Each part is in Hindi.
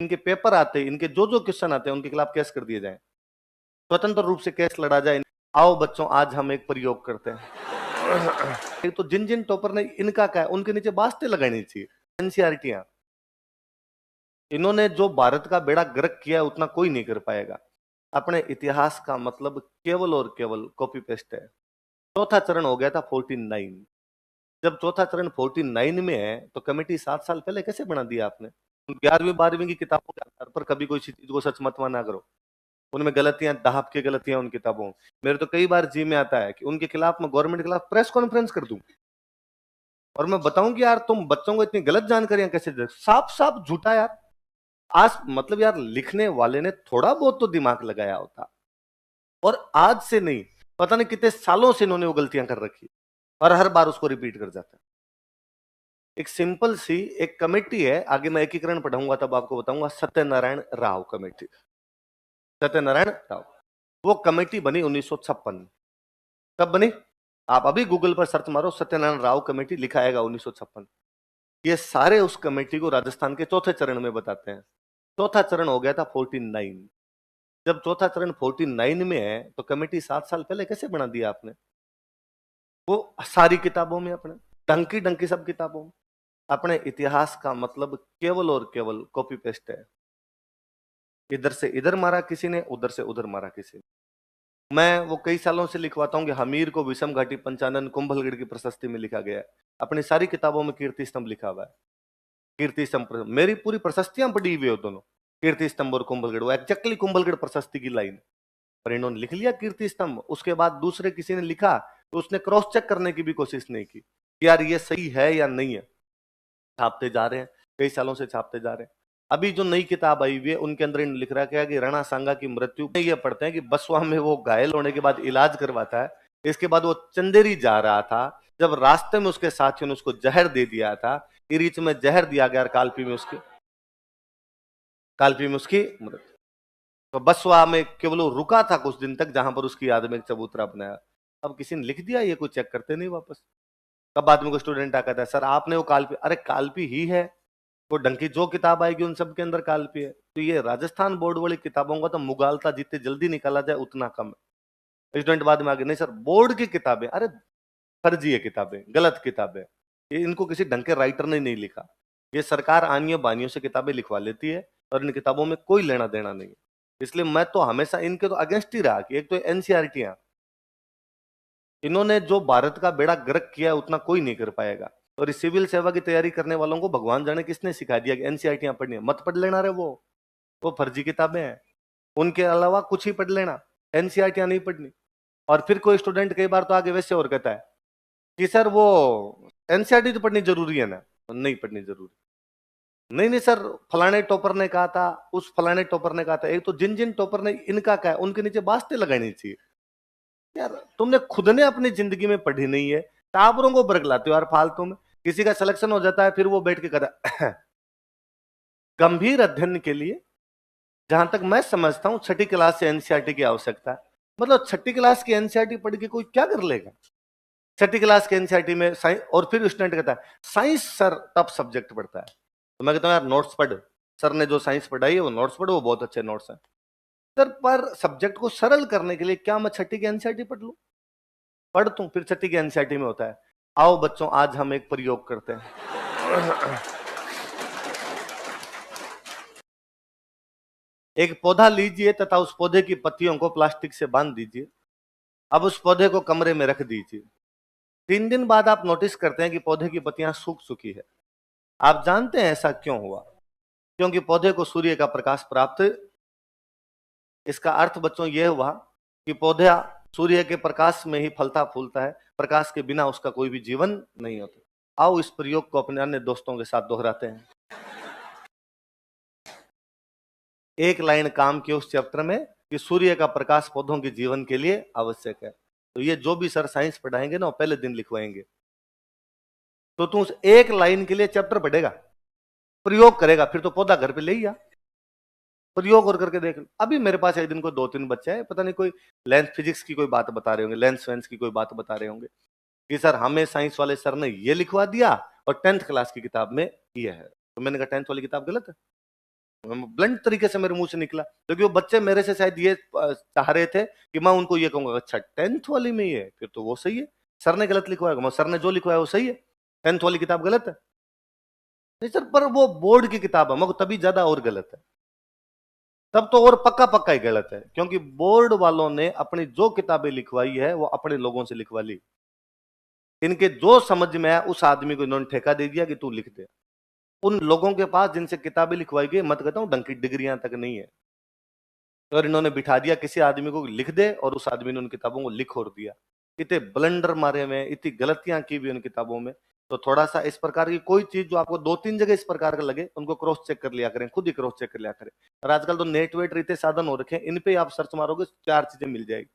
इनके पेपर आते हैं, इनके जो जो क्वेश्चन आते हैं उनके खिलाफ केस कर दिए जाए, स्वतंत्र रूप से केस लड़ा जाए। आओ बच्चों, आज हम एक प्रयोग करते हैं। तो जिन जिन टॉपर ने इनका क्या है, उनके नीचे बास्ते लगानी चाहिए। एनसीईआरटी इन्होंने जो भारत का बेड़ा गर्क किया है उतना कोई नहीं कर पाएगा। अपने इतिहास का मतलब केवल और केवल कॉपी पेस्ट है। चौथा चरण हो गया था 49। जब चौथा चरण 49 में है तो कमेटी 7 साल पहले कैसे बना दिया आपने? 11वीं 12वीं की किताबों के आधार पर कभी कोई चीज को सच मत माना करो। उनमें गलतियां, दहाप की गलतियां उन किताबों में। मेरे तो कई बार जी में आता है कि उनके खिलाफ मैं गवर्नमेंट के खिलाफ प्रेस कॉन्फ्रेंस कर दूं और मैं बताऊं कि यार तुम बच्चों को इतनी गलत जानकारियां कैसे दे, साफ साफ झूठा यार। आज मतलब यार लिखने वाले ने थोड़ा बहुत तो दिमाग लगाया होता। और आज से नहीं, पता नहीं कितने सालों से इन्होंने वो गलतियां कर रखी और हर बार उसको रिपीट कर जाता है। एक सिंपल सी एक कमेटी है, आगे मैं एकीकरण पढ़ाऊंगा तब आपको बताऊंगा, सत्यनारायण राव कमेटी। सत्यनारायण राव, वो कमेटी बनी 1956। कब बनी? आप अभी गूगल पर सर्च मारो, सत्यनारायण राव कमेटी, लिखा आएगा 1956। ये सारे उस कमेटी को राजस्थान के चौथे चरण में बताते हैं। चौथा चरण हो गया था 49। जब चौथा चरण 49 में है तो कमेटी 7 साल पहले कैसे बना दिया आपने? वो सारी किताबों में, अपने डंकी डंकी सब किताबों में। अपने इतिहास का मतलब केवल और केवल कॉपी पेस्ट है। इधर से इधर मारा किसी ने, उधर से उधर मारा किसी ने। मैं वो कई सालों से लिखवाता हूँ कि हमीर को विषम घाटी पंचानन कुंभलगढ़ की प्रशस्ति में लिखा गया है। अपनी सारी किताबों में कीर्ति स्तंभ लिखा हुआ है। कीर्ति स्तंभ, मेरी पूरी प्रशस्तियां पड़ी हुई हो दोनों, कीर्ति स्तंभ और कुंभलगढ़, वो एक्जैक्टली कुंभलगढ़ प्रशस्ति की लाइन। पर इन्होंने लिख लिया कीर्ति स्तंभ, उसके बाद दूसरे किसी ने लिखा तो उसने क्रॉस चेक करने की भी कोशिश नहीं की कि यार ये सही है या नहीं है। छापते जा रहे हैं, कई सालों से छापते जा रहे हैं। अभी जो नई किताब आई हुई है उनके अंदर इन लिख रखा है कि राणा सांगा की मृत्यु, ये पढ़ते हैं कि बसवा में वो घायल होने के बाद इलाज करवाता है। इसके बाद वो चंदेरी जा रहा था, जब रास्ते में उसके साथियों ने उसको जहर दे दिया था, इरीच में जहर दिया गया, कालपी में उसकी मृत्यु। तो बसवा में केवल वो रुका था कुछ दिन तक, जहां पर उसकी याद में एक चबूतरा बनाया। अब किसी ने लिख दिया, ये कोई चेक करते नहीं वापस। कब बाद में कोई स्टूडेंट आ कहता है सर आपने वो कालपी, अरे कालपी ही है वो, डंकी जो किताब आएगी उन सब के अंदर कालपी है। तो ये राजस्थान बोर्ड वाली किताबों का तो मुगालता जितने जल्दी निकाला जाए उतना कम है। स्टूडेंट बाद में आगे, नहीं सर बोर्ड की किताबें, अरे फर्जी है किताबें, गलत किताबें, ये इनको किसी ढंग के राइटर ने नहीं लिखा। ये सरकार आनियों बानियों से किताबें लिखवा लेती है और इन किताबों में कोई लेना देना नहीं है। इसलिए मैं तो हमेशा इनके तो अगेंस्ट ही रहा कि एक तो एनसीईआरटी इन्होंने जो भारत का बेड़ा गर्क किया है उतना कोई नहीं कर पाएगा। और इस सिविल सेवा की तैयारी करने वालों को भगवान जाने किसने सिखा दिया कि एनसीईआरटी पढ़नी है? मत पढ़ लेना रे, वो फर्जी किताबें हैं, उनके अलावा कुछ ही पढ़ लेना, एनसीईआरटी नहीं पढ़नी। और फिर कोई स्टूडेंट कई बार तो आगे वैसे और कहता है कि सर वो एनसीईआरटी तो पढ़नी जरूरी है ना? नहीं पढ़नी जरूरी। नहीं नहीं सर, फलाने टॉपर ने कहा था, उस फलाने टॉपर ने कहा था। एक तो जिन जिन टॉपर ने इनका क्या है, उनके नीचे बास्ते लगानी चाहिए। यार तुमने खुद ने अपनी जिंदगी में पढ़ी नहीं है, टाबरों को बरगलाते हो यार फालतू में। किसी का सिलेक्शन हो जाता है, फिर वो बैठ के कहता है गंभीर अध्ययन के लिए जहां तक मैं समझता हूं छठी क्लास से एनसीईआरटी की आवश्यकता है। मतलब छठी क्लास की एनसीईआरटी पढ़ के कोई क्या कर लेगा? छठी क्लास के एनसीईआरटी में साइंस, और फिर स्टूडेंट कहता है साइंस सर टफ सब्जेक्ट पढ़ता है। तो मैं कहता हूँ यार नोट्स पढ़, सर ने जो साइंस पढ़ाई है वो नोट्स पढ़ो, वो बहुत अच्छे नोट्स हैं। सर पर सब्जेक्ट को सरल करने के लिए क्या मैं छठी की एनसीईआरटी पढ़ लूं? पढ़ तू, फिर छठी की एनसीईआरटी में होता है आओ बच्चों आज हम एक प्रयोग करते हैं। एक पौधा लीजिए तथा उस पौधे की पत्तियों को प्लास्टिक से बांध दीजिए। अब उस पौधे को कमरे में रख दीजिए। 3 दिन बाद आप नोटिस करते हैं कि पौधे की पत्तियां सूख चुकी है। आप जानते हैं ऐसा क्यों हुआ? क्योंकि पौधे को सूर्य का प्रकाश प्राप्त। इसका अर्थ बच्चों यह हुआ कि पौधा सूर्य के प्रकाश में ही फलता फूलता है, प्रकाश के बिना उसका कोई भी जीवन नहीं होता। आओ इस प्रयोग को अपने अन्य दोस्तों के साथ दोहराते हैं। एक लाइन काम की उस चैप्टर में कि सूर्य का प्रकाश पौधों के जीवन के लिए आवश्यक है। तो ये जो भी सर साइंस पढ़ाएंगे ना, वो पहले दिन लिखवाएंगे। तो तू उस एक लाइन के लिए चैप्टर पढ़ेगा, प्रयोग करेगा, फिर तो पौधा घर पे ले ही आ, प्रयोग और करके देख। अभी मेरे पास एक दिन को 2-3 बच्चे हैं, पता नहीं कोई लेंस फिजिक्स की कोई बात बता रहे होंगे, लेंस वेंस की कोई बात बता रहे होंगे कि सर हमें साइंस वाले सर ने ये लिखवा दिया और 10th क्लास की किताब में ये है। तो मैंने कहा 10th वाली किताब गलत है। ब्लंट तरीके से मेरे मुंह से निकला, क्योंकि वो बच्चे मेरे से शायद ये चाह रहे थे कि मैं उनको ये कहूंगा, अच्छा 10th वाली में ये है, फिर तो वो सही है, सर ने गलत लिखवाया, सर ने जो लिखवाया वो सही है, 10th वाली किताब गलत है। नहीं सर, पर वो बोर्ड की किताब है, मगर तभी ज्यादा और गलत है, तब तो और पक्का पक्का ही गलत है, क्योंकि बोर्ड वालों ने अपनी जो किताबें लिखवाई है वो अपने लोगों से लिखवा ली। इनके जो समझ में आया उस आदमी को इन्होंने ठेका दे दिया कि तू लिख दे। उन लोगों के पास जिनसे किताबें लिखवाई गई, मत कहता हूं डंकी डिग्रियां तक नहीं है, और इन्होंने बिठा दिया किसी आदमी को लिख दे, और उस आदमी ने उन किताबों को लिख और दिया। इतने ब्लंडर मारे हुए, इतनी गलतियां की हुई उन किताबों में। तो थोड़ा सा इस प्रकार की कोई चीज जो आपको 2-3 जगह इस प्रकार का लगे, उनको क्रॉस चेक कर लिया करें, खुद ही क्रॉस चेक कर लिया करें। और आजकल तो नेट वेट इतने साधन हो रखे हैं, इन पे आप सर्च मारोगे 4 चीजें मिल जाएगी।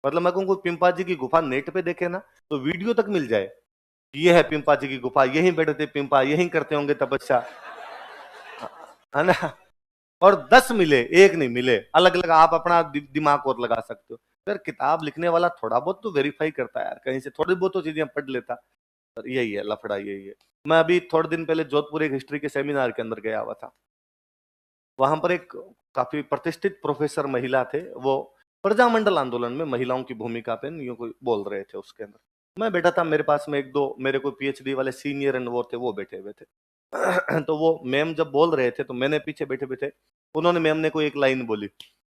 मतलब मैं कहूँ, कोई पिंपा जी की गुफा नेट पे देखे ना, तो वीडियो तक मिल जाए, ये है पिंपा जी की गुफा, यहीं बैठे थे पिंपा, यहीं करते होंगे तपस्या, है ना। और 10 मिले, एक नहीं मिले, अलग अलग आप अपना दिमाग और लगा सकते हो। फिर किताब लिखने वाला थोड़ा बहुत तो वेरीफाई करता है यार, कहीं से थोड़ी बहुत तो चीजें पढ़ लेता। पर यही है लफड़ा, यही है। मैं अभी थोड़े दिन पहले जोधपुर एक हिस्ट्री के सेमिनार के अंदर गया हुआ था। वहां पर एक काफी प्रतिष्ठित प्रोफेसर महिला थे, वो प्रजामंडल आंदोलन में महिलाओं की भूमिका पे यूं कोई बोल रहे थे उसके अंदर। मैं बैठा था, मेरे पास में एक दो मेरे कोई पीएचडी वाले सीनियर एंड वो थे, वो बैठे हुए थे। तो वो मैम जब बोल रहे थे तो मैंने पीछे बैठे बैठे, उन्होंने मैम ने कोई एक लाइन बोली,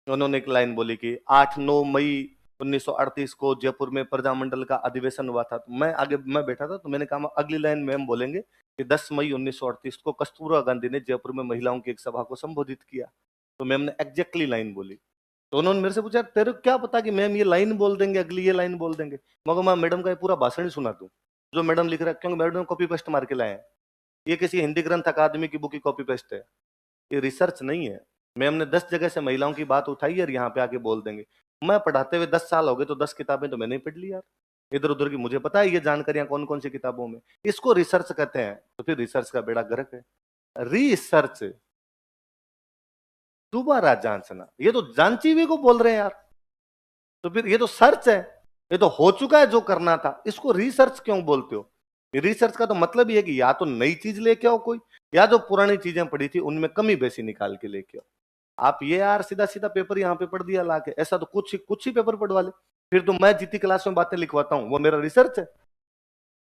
उन्होंने एक लाइन बोली कि 8-9 मई 1938 को जयपुर में प्रजामंडल का अधिवेशन हुआ था। तो मैं आगे मैं बैठा था, तो मैंने कहा अगली लाइन मैम बोलेंगे कि 10 मई 1938 को कस्तूरबा गांधी ने जयपुर में महिलाओं की एक सभा को संबोधित किया। तो मैम ने एग्जैक्टली लाइन बोली। तो उन्होंने मेरे से पूछा, तेरे को क्या पता कि मैम ये लाइन बोल देंगे, अगली ये लाइन बोल देंगे। मगर मैं मैडम का ये पूरा भाषण ही सुना दूं जो मैडम लिख रहा है, क्योंकि मैडम कॉपी पेस्ट मार के लाए हैं। ये किसी हिंदी ग्रंथ अकादमी की बुक की कॉपी पेस्ट है, ये रिसर्च नहीं है। मैम ने 10 जगह से महिलाओं की बात उठाई और यहाँ पे आके बोल देंगे। मैं पढ़ाते हुए 10 साल हो गए, तो 10 किताबें तो मैंने ही पढ़ ली यार, इधर उधर की मुझे पता है ये जानकारियां कौन कौन सी किताबों में। इसको रिसर्च कहते हैं, तो फिर रिसर्च का बेड़ा गर्क है। रिसर्च, दोबारा जांचना, ये तो जांची हुई को बोल रहे हैं यार, तो फिर ये तो सर्च है, ये तो हो चुका है जो करना था, इसको रिसर्च क्यों बोलते हो। रिसर्च का तो मतलब ये है कि या तो नई चीज लेके आओ कोई, या जो पुरानी चीजें पड़ी थी उनमें कमी बेसी निकाल के लेके आओ। आप ये यार सीधा सीधा पेपर यहाँ पे पढ़ दिया लाके, ऐसा तो कुछ ही पेपर पढ़वा ले। फिर तो मैं जितनी क्लास में बातें लिखवाता हूँ वो मेरा रिसर्च है,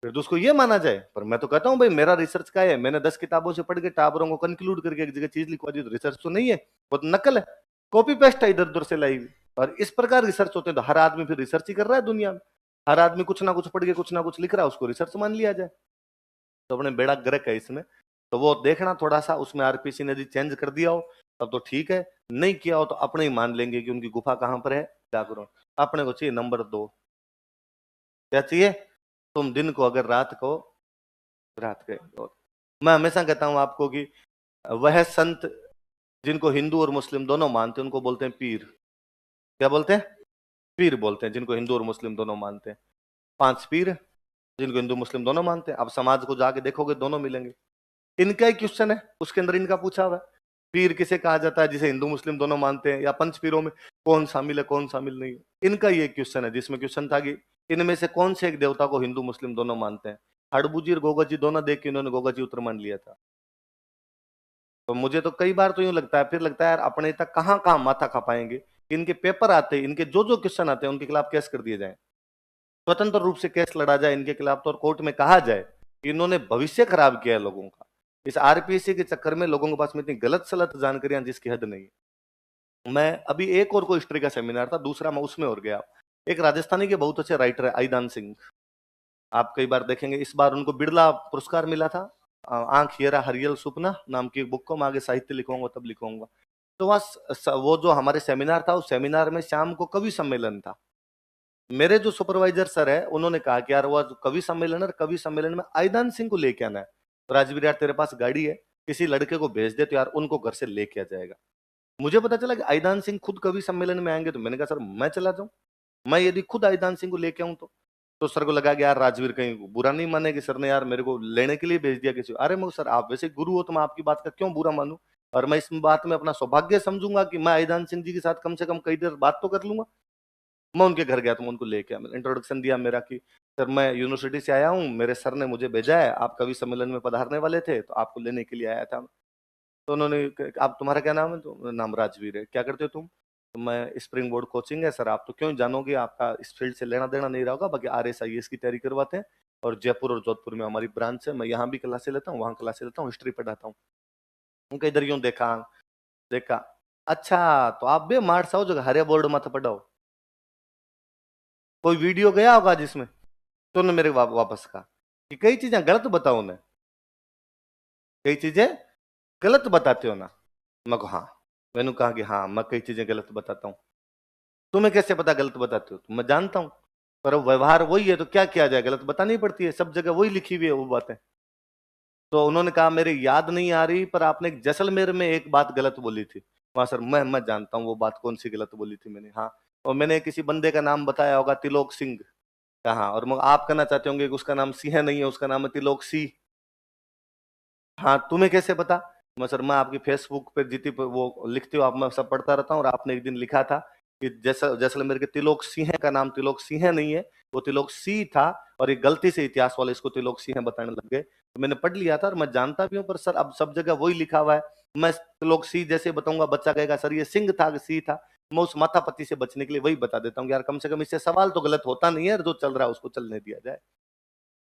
फिर तो उसको ये माना जाए। पर मैं तो कहता हूँ भाई मेरा रिसर्च का है, मैंने 10 किताबों से पढ़ के टाबरों को कंक्लूड करके एक जगह चीज लिखवा दी, तो रिसर्च तो नहीं है, वो तो नकल है, कॉपी पेस्ट है इधर उधर से लाई हुई। और इस प्रकार रिसर्च होते हैं, तो हर आदमी फिर रिसर्च ही कर रहा है दुनिया में, हर आदमी कुछ ना कुछ पढ़ के कुछ ना कुछ लिख रहा है, उसको रिसर्च मान लिया जाए। तो अपने बेड़ा गर्क है इसमें। तो वो देखना थोड़ा सा, उसमें आरपीसी ने यदि चेंज कर दिया हो तब तो ठीक है, नहीं किया हो तो अपने ही मान लेंगे कि उनकी गुफा कहां पर है, जागरण। अपने को चाहिए नंबर 2, क्या चाहिए, तुम दिन को अगर रात को रात के। और मैं हमेशा कहता हूं आपको कि वह संत जिनको हिंदू और मुस्लिम दोनों मानते हैं उनको बोलते हैं पीर। क्या बोलते हैं, पीर बोलते हैं जिनको हिंदू और मुस्लिम दोनों मानते हैं। 5 पीर जिनको हिंदू मुस्लिम दोनों मानते हैं, अब समाज को जाके देखोगे दोनों मिलेंगे। इनका ही क्वेश्चन है, उसके अंदर इनका पूछा हुआ है, पीर किसे कहा जाता है जिसे हिंदू मुस्लिम दोनों मानते हैं, या 5 पीरों में कौन शामिल है कौन शामिल नहीं है। इनका ये क्वेश्चन है, जिसमें क्वेश्चन था कि इनमें से कौन से एक देवता को हिंदू मुस्लिम दोनों मानते हैं। हड़बू जी और गोगा जी दोनों देख के इन्होंने गोगा जी उत्तर मान लिया था। तो मुझे तो कई बार तो यूं लगता है, फिर लगता है यार अपने तक कहाँ कहाँ माथा खपाएंगे। इनके पेपर आते हैं, इनके जो जो क्वेश्चन आते हैं उनके खिलाफ केस कर दिए जाए, स्वतंत्र रूप से केस लड़ा जाए इनके खिलाफ, तो और कोर्ट में कहा जाए कि इन्होंने भविष्य खराब किया है लोगों का। इस आरपीएससी के चक्कर में लोगों के पास में इतनी गलत सलत जानकारियां जिसकी हद नहीं है। मैं अभी एक और कोई हिस्ट्री का सेमिनार था, दूसरा मैं उसमें और गया। एक राजस्थानी के बहुत अच्छे राइटर है आईदान सिंह, आप कई बार देखेंगे, इस बार उनको बिरला पुरस्कार मिला था। आंख येरा हरियल सुपना नाम की एक बुक को मैं आगे साहित्य लिखूंगा तब लिखूंगा। तो वहाँ वो जो हमारे सेमिनार था, उस सेमिनार में शाम को कवि सम्मेलन था। मेरे जो सुपरवाइजर सर है उन्होंने कहा कि यार वो कवि सम्मेलन है, कवि सम्मेलन में आईदान सिंह को लेके आना है। तो राजवीर यार तेरे पास गाड़ी है, किसी लड़के को भेज दे तो यार उनको घर से लेके आ जाएगा। मुझे पता चला कि आईदान सिंह खुद कवि सम्मेलन में आएंगे, तो मैंने कहा सर मैं चला जाऊं, मैं यदि खुद आईदान सिंह को लेके आऊं तो सर को लगा कि यार राजवीर कहीं बुरा नहीं माने कि सर ने यार मेरे को लेने के लिए भेज दिया किसी। अरे मगर सर आप वैसे गुरु हो तो मैं आपकी बात का क्यों बुरा मानूं, और मैं इस बात में अपना सौभाग्य समझूंगा कि मैं आईदान सिंह जी के साथ कम से कम कई देर बात तो कर लूंगा। मैं उनके घर गया तो मैं उनको लेके आया, मैंने इंट्रोडक्शन दिया मेरा कि सर मैं यूनिवर्सिटी से आया हूँ, मेरे सर ने मुझे भेजा है, आप कवि सम्मेलन में पधारने वाले थे तो आपको लेने के लिए आया था। तो उन्होंने आप तुम्हारा क्या नाम है? तो नाम राजवीर है। क्या करते हो तुम? तो मैं स्प्रिंग बोर्ड कोचिंग है सर। आप तो क्यों जानोगे, आपका इस फील्ड से लेना देना नहीं रहा होगा। बाकी RSIS की तैयारी करवाते हैं और जयपुर और जोधपुर में हमारी ब्रांच है। मैं यहाँ भी क्लासे लेता हूँ, वहाँ क्लासे लेता हूँ, हिस्ट्री पढ़ाता हूँ। उनका इधर यूं देखा देखा। अच्छा तो आप बे मार साओ जो हरे बोर्ड मत पढ़ाओ। कोई वीडियो गया होगा जिसमें, तो उन्होंने मेरे वापस कहा कि कई चीजें गलत बताओ उन्हें, कई चीजें गलत बताते हो ना। मैं कहा हाँ। मैंने कहा कि हाँ मैं कई चीजें गलत बताता हूँ। तुम्हें कैसे पता गलत बताते हो? तो मैं जानता हूँ, पर अब व्यवहार वही है तो क्या किया जाए, गलत बतानी पड़ती है, सब जगह वही लिखी हुई है वो बातें। तो उन्होंने कहा मेरे याद नहीं आ रही, पर आपने जैसलमेर में एक बात गलत बोली थी। वहां सर मैं जानता हूँ वो बात कौन सी गलत बोली थी मैंने। हाँ, और मैंने किसी बंदे का नाम बताया होगा, त्रिलोक सिंह। कहा, और आप कहना चाहते होंगे कि उसका नाम सिंह नहीं है, उसका नाम है त्रिलोक सिंह। हाँ, तुम्हें कैसे पता? मैं आपकी फेसबुक पे जितनी वो लिखते हो आप, मैं सब पढ़ता रहता हूँ। और आपने एक दिन लिखा था कि जैसलमेर के त्रिलोक सिंह का नाम त्रिलोक सिंह नहीं है, वो त्रिलोक सी था। और ये गलती से इतिहास वाले इसको त्रिलोक सिंह बताने लग गए। तो मैंने पढ़ लिया था और मैं जानता भी हूँ, पर सर अब सब जगह वही लिखा हुआ है। मैं त्रिलोक सी जैसे बताऊंगा, बच्चा कहेगा सर ये सिंह था कि सी था। मैं उस माथापत्ती से बचने के लिए वही बता देता हूँ यार, कम से कम इससे सवाल तो गलत होता नहीं है, जो चल रहा है उसको चलने दिया जाए।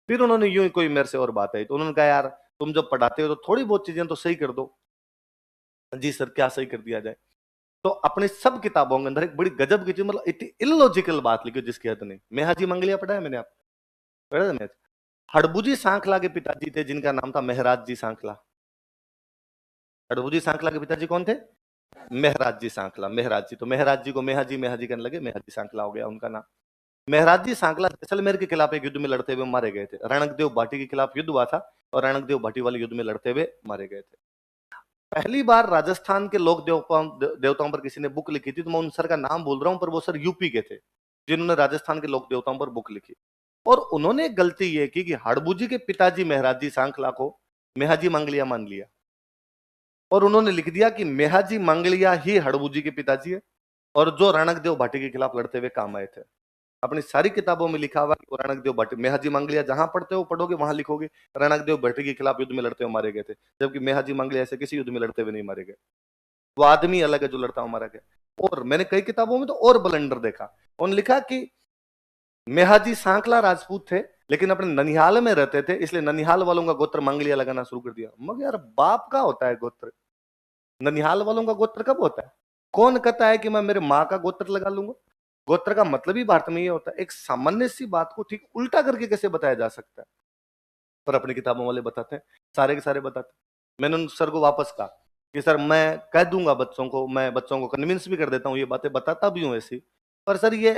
फिर उन्होंने यूं ही कोई मेरे से और बात आई, तो उन्होंने कहा यार तुम जब पढ़ाते हो तो थोड़ी बहुत चीजें तो सही कर दो। जी सर, क्या सही कर दिया जाए? तो अपने सब किताबों के अंदर एक बड़ी गजब की चीज, मतलब इतनी इलॉजिकल बात लिखी जिसकी हद नहीं। मेहाजी मंगलिया पढ़ा है मैंने, आप पढ़ा है मैच? हड़बुजी सांखला के पिताजी थे जिनका नाम था मेहराज जी सांखला। हड़बुजी सांखला के पिताजी कौन थे? मेहराज जी सांखला। मेहराज जी, तो मेहराज जी को मेहाजी मेहाजी करने लगे, मेहाजी सांखला हो गया उनका नाम। मेहराज जी सांकला जैसलमेर के खिलाफ एक युद्ध में लड़ते हुए मारे गए थे। रणकदेव भाटी के खिलाफ युद्ध हुआ था और रणकदेव भाटी वाले युद्ध में लड़ते हुए मारे गए थे। पहली बार राजस्थान के लोक देवताओं पर किसी ने बुक लिखी थी, तो मैं उन सर का नाम बोल रहा हूं, पर वो सर यूपी के थे जिन्होंने राजस्थान के लोक देवताओं पर बुक लिखी। और उन्होंने एक गलती ये की कि हड़बूजी के पिताजी मेहराज जी सांखला को मेहाजी मंगलिया मान लिया और उन्होंने लिख दिया कि मेहाजी मंगलिया ही हड़बूजी के पिताजी है और जो रणकदेव भाटी के खिलाफ लड़ते हुए काम आए थे। अपनी सारी किताबों में लिखा हुआ कि रणकदेव भट्टी, मेहाजी मंगलिया जहां पढ़ते हो पढ़ोगे वहां लिखोगे रणकदेव भट्टी के खिलाफ युद्ध में लड़ते हुए मारे गए थे, जबकि मेहाजी मंगलिया ऐसे किसी युद्ध में लड़ते हुए नहीं मारे गए। वो आदमी अलग है जो लड़ता हुआ मारा गया। और मैंने कई किताबों में तो और ब्लंडर देखा, उन्होंने लिखा कि मेहाजी सांकला राजपूत थे लेकिन अपने ननिहाल में रहते थे, इसलिए ननिहाल वालों का गोत्र मंगलिया लगाना शुरू कर दिया। मगर यार बाप का होता है गोत्र, ननिहाल वालों का गोत्र कब होता है? कौन कहता है कि मैं मेरे माँ का गोत्र लगा लूंगा? गोत्र का मतलब ही भारत में ये होता है। एक सामान्य सी बात को ठीक उल्टा करके कैसे बताया जा सकता है? पर अपनी किताबों वाले बताते हैं, सारे के सारे बताते हैं। मैंने उन सर को वापस कहा कि सर मैं कह दूंगा बच्चों को, मैं बच्चों को कन्विंस भी कर देता हूँ, ये बातें बताता भी हूँ ऐसी, पर सर ये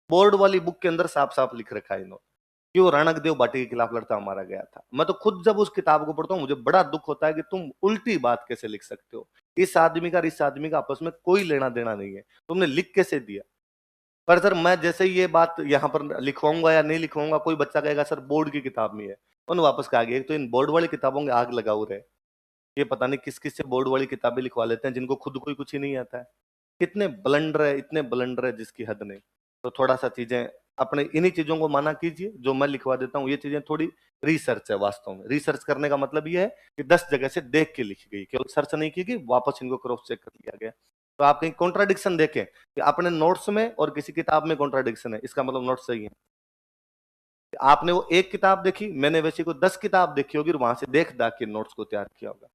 बोर्ड वाली बुक के अंदर साफ साफ लिख रखा है इन्होंने कि वो रणकदेव भाटी के खिलाफ लड़ता मारा गया था। मैं तो खुद जब उस किताब को पढ़ता हूँ मुझे बड़ा दुख होता है कि तुम उल्टी बात कैसे लिख सकते हो। इस आदमी का और इस आदमी का आपस में कोई लेना देना नहीं है, तुमने लिख कैसे दिया? पर सर मैं जैसे ही ये बात यहाँ पर लिखवाऊंगा या नहीं लिखवाऊंगा, कोई बच्चा कहेगा सर बोर्ड की किताब में है। उन्होंने वापस कहा गया, एक तो इन बोर्ड वाली किताबों की आग लगाओ रहे, ये पता नहीं किस किस से बोर्ड वाली किताबें लिखवा लेते हैं जिनको खुद को ही कुछ ही नहीं आता है। कितने ब्लंडर है, इतने ब्लंडर है जिसकी हद नहीं। तो थोड़ा सा चीजें अपने इन्हीं चीजों को माना कीजिए जो मैं लिखवा देता हूँ। ये चीजें थोड़ी रिसर्च है, वास्तव में रिसर्च करने का मतलब ये है कि 10 जगह से देख के लिखी गई, केवल सर्च नहीं की गई, वापस इनको क्रॉस चेक कर लिया गया। तो आप कहीं कॉन्ट्राडिक्शन देखें कि अपने नोट्स में और किसी किताब में कॉन्ट्राडिक्शन है, इसका मतलब नोट्स सही है। आपने वो एक किताब देखी, मैंने वैसे को 10 किताब देखी होगी और वहां से देख दाख के नोट्स को तैयार किया होगा।